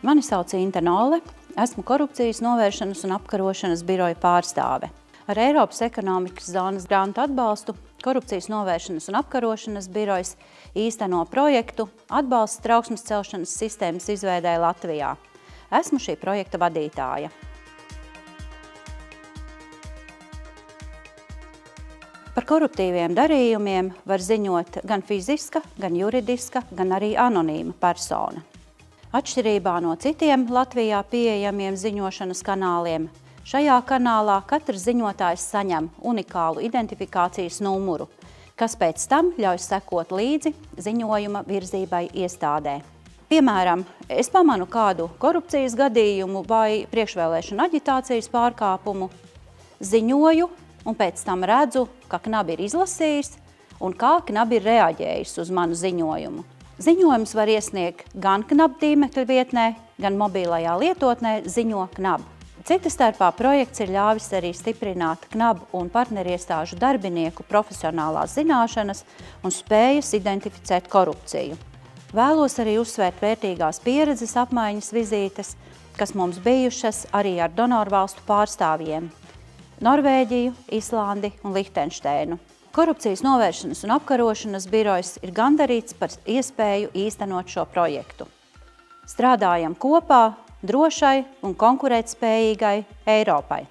Mani sauc Inte Nolle, esmu korupcijas novēršanas un apkarošanas biroja pārstāve. Ar Eiropas ekonomikas zonas grantu atbalstu Korupcijas novēršanas un apkarošanas birojas īsteno projektu Atbalsts trauksmes celšanas sistēmas izveidē Latvijā. Esmu šī projekta vadītāja. Par koruptīviem darījumiem var ziņot gan fiziska, gan juridiska, gan arī anonīma persona. Atšķirībā no citiem Latvijā pieejamiem ziņošanas kanāliem, šajā kanālā katrs ziņotājs saņem unikālu identifikācijas numuru, kas pēc tam ļauj sekot līdzi ziņojuma virzībai iestādē. Piemēram, es pamanu kādu korupcijas gadījumu vai priekšvēlēšanu aģitācijas pārkāpumu, ziņoju un pēc tam redzu, ka KNAB ir izlasījis un kā KNAB ir reaģējis uz manu ziņojumu. Ziņojums var iesniegt gan KNAB tīmekļa vietnē, gan mobilajā lietotnē Ziņo KNAB. Cita starpā projekts ir ļāvis arī stiprināt KNAB un partneriestāžu darbinieku profesionālās zināšanas un spējas identificēt korupciju. Vēlos arī uzsvērt vērtīgās pieredzes apmaiņas vizītes, kas mums bijušas arī ar donorvalstu pārstāvjiem – Norvēģiju, Islandi un Lihtenšteinu. Korupcijas novēršanas un apkarošanas birojas ir gandarīts par iespēju īstenot šo projektu. Strādājam kopā drošai un konkurētspējīgai Eiropai.